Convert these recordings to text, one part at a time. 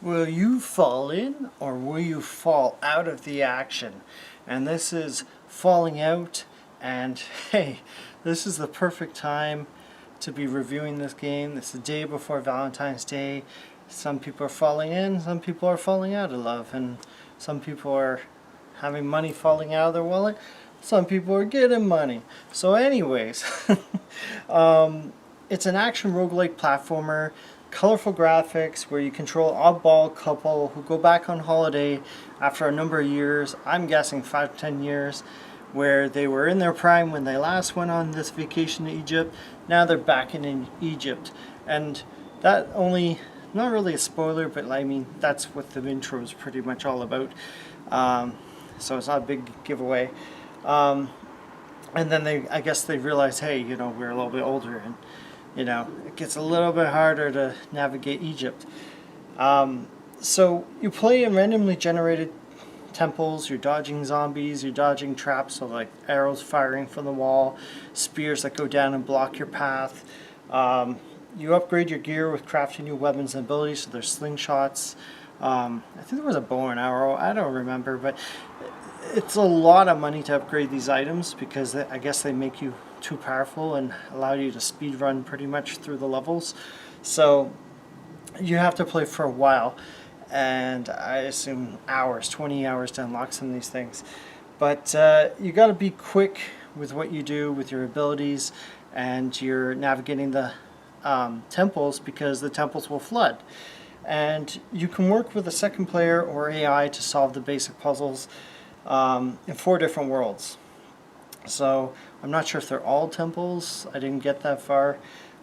Will you fall in or will you fall out of the action? And this is falling out, and hey, this is the perfect time to be reviewing this game. This is the day before Valentine's Day. Some people are falling in, some people are falling out of love, and some people are having money falling out of their wallet. Some people are getting money. So anyways, it's an action roguelike platformer, colorful graphics where you control an oddball couple who go back on holiday after a number of years, I'm guessing 5 to 10 years, where they were in their prime when they last went on this vacation to Egypt. Now they're back in Egypt. And that only, not really a spoiler, but I mean, that's what the intro is pretty much all about. So it's not a big giveaway. And then I guess they realize, hey, we're a little bit older, and it gets a little bit harder to navigate Egypt. So you play in randomly generated temples. You're dodging zombies, you're dodging traps, so like arrows firing from the wall, spears that go down and block your path. You upgrade your gear with crafting new weapons and abilities, so there's slingshots. I think there was a bow and arrow, I don't remember, but it's a lot of money to upgrade these items because I guess they make you too powerful and allow you to speed run pretty much through the levels. So you have to play for a while, and I assume hours, 20 hours to unlock some of these things. But you got to be quick with what you do with your abilities, and you're navigating the temples because the temples will flood. And you can work with a second player or AI to solve the basic puzzles in 4 different worlds. So I'm not sure if they're all temples. I didn't get that far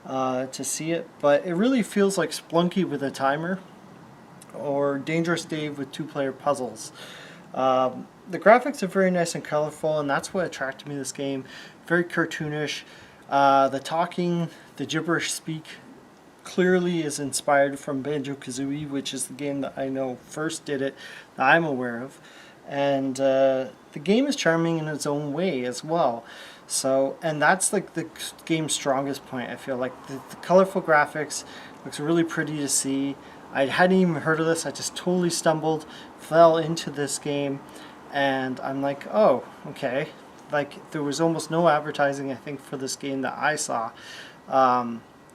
to see it, but it really feels like Splunky with a timer or Dangerous Dave with 2-player puzzles. The graphics are very nice and colorful, and that's what attracted me to this game. Very cartoonish. The talking, the gibberish speak clearly is inspired from Banjo-Kazooie, which is the game that I know first did it, that I'm aware of. And the game is charming in its own way as well. So, and that's like the game's strongest point. I feel like the colorful graphics looks really pretty to see. I hadn't even heard of this. I just totally stumbled, fell into this game, and I'm like, oh, okay. Like, there was almost no advertising, I think, for this game that I saw.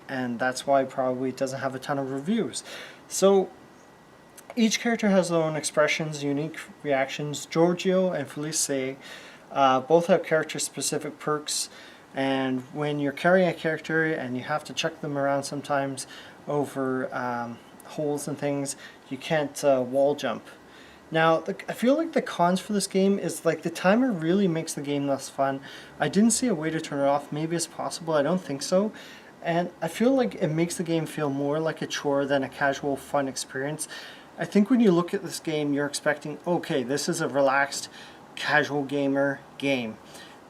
And that's why probably it doesn't have a ton of reviews. So each character has their own expressions, unique reactions. Giorgio and Felice both have character-specific perks, and when you're carrying a character and you have to chuck them around sometimes over holes and things, you can't wall jump. Now, I feel like the cons for this game is like the timer really makes the game less fun. I didn't see a way to turn it off. Maybe it's possible. I don't think so. And I feel like it makes the game feel more like a chore than a casual fun experience. I think when you look at this game, you're expecting, okay, this is a relaxed, casual gamer game.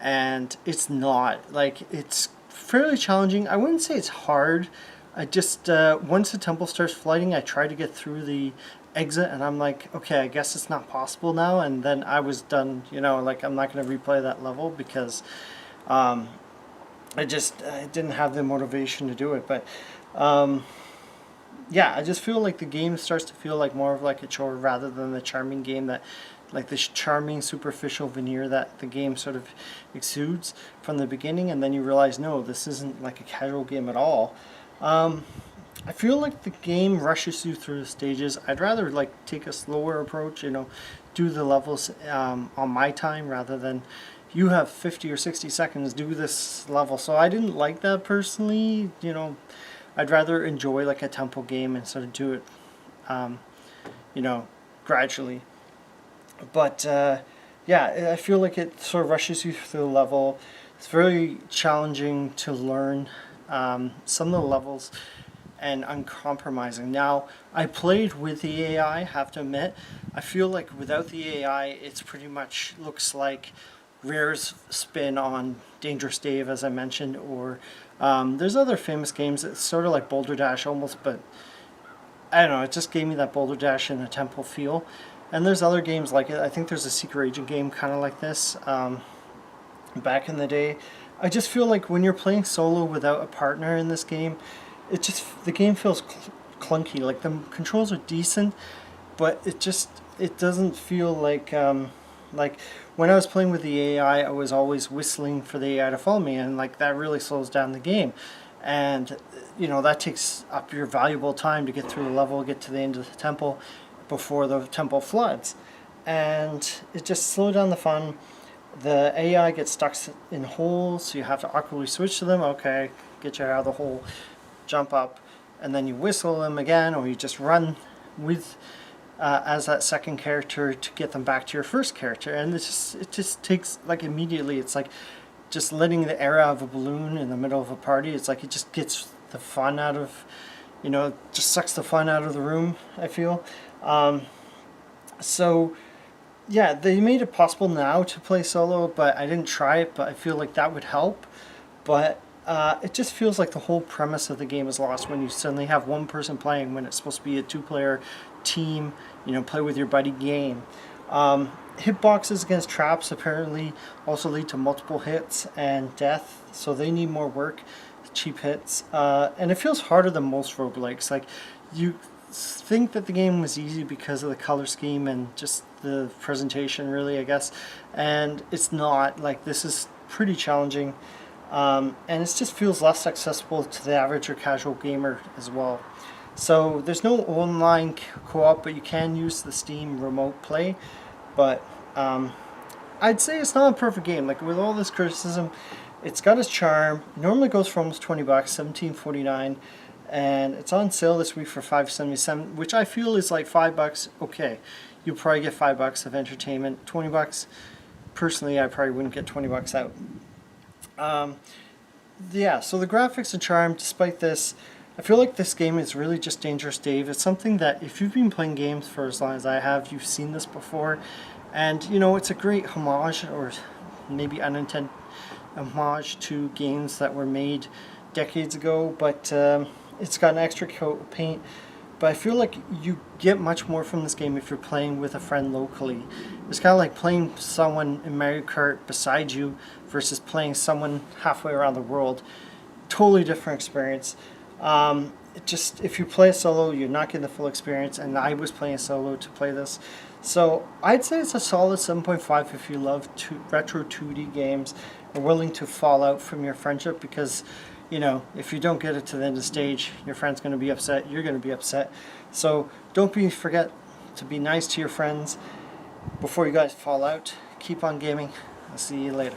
And it's not. Like, it's fairly challenging. I wouldn't say it's hard. I just, once the temple starts flooding, I try to get through the exit, and I'm like, okay, I guess it's not possible now. And then I was done, like, I'm not going to replay that level because I didn't have the motivation to do it. But yeah, I just feel like the game starts to feel like more of like a chore rather than the charming game that, like this charming superficial veneer that the game sort of exudes from the beginning, and then you realize, no, this isn't like a casual game at all. I feel like the game rushes you through the stages. I'd rather like take a slower approach, do the levels on my time rather than you have 50 or 60 seconds, do this level. So I didn't like that personally. I'd rather enjoy like a temple game and sort of do it, gradually. But yeah, I feel like it sort of rushes you through the level. It's very challenging to learn some of the levels and uncompromising. Now, I played with the AI, have to admit. I feel like without the AI, it's pretty much looks like Rare's spin on Dangerous Dave, as I mentioned, or there's other famous games that's sort of like Boulder Dash almost, but I don't know, it just gave me that Boulder Dash and a temple feel. And there's other games like it. I think there's a Secret Agent game kind of like this back in the day. I just feel like when you're playing solo without a partner in this game, the game feels clunky. Like the controls are decent, but it doesn't feel like when I was playing with the AI, I was always whistling for the AI to follow me, and like that really slows down the game. And that takes up your valuable time to get through the level, get to the end of the temple before the temple floods, and it just slowed down the fun. The AI gets stuck in holes, so you have to awkwardly switch to them. Okay, get you out of the hole, jump up, and then you whistle them again, or you just run with as that second character to get them back to your first character. And it just takes, like, immediately, it's like just letting the air out of a balloon in the middle of a party. It's like it just gets the fun out of, it just sucks the fun out of the room, I feel. So yeah, they made it possible now to play solo, but I didn't try it, but I feel like that would help. But it just feels like the whole premise of the game is lost when you suddenly have one person playing when it's supposed to be a two-player team, play with your buddy game. Hitboxes against traps apparently also lead to multiple hits and death, so they need more work, cheap hits. And it feels harder than most roguelikes. Like, you think that the game was easy because of the color scheme and just the presentation, really, I guess. And it's not. Like, this is pretty challenging. And it just feels less accessible to the average or casual gamer as well. So there's no online co-op, but you can use the Steam remote play. But I'd say it's not a perfect game. Like, with all this criticism, it's got its charm. It normally goes for almost $20, $17.49, and it's on sale this week for $5.77, which I feel is like $5. Okay, you'll probably get $5 of entertainment. $20, personally, I probably wouldn't get $20 out. Yeah, so the graphics and charm, despite this, I feel like this game is really just Dangerous Dave. It's something that if you've been playing games for as long as I have, you've seen this before. And, it's a great homage, or maybe unintended homage, to games that were made decades ago. But it's got an extra coat of paint. But I feel like you get much more from this game if you're playing with a friend locally. It's kind of like playing someone in Mario Kart beside you versus playing someone halfway around the world. Totally different experience. If you play solo, you're not getting the full experience, and I was playing solo to play this. So I'd say it's a solid 7.5 if you love retro 2D games and willing to fall out from your friendship, because if you don't get it to the end of the stage, your friend's going to be upset, you're going to be upset. So don't forget to be nice to your friends before you guys fall out. Keep on gaming. I'll see you later.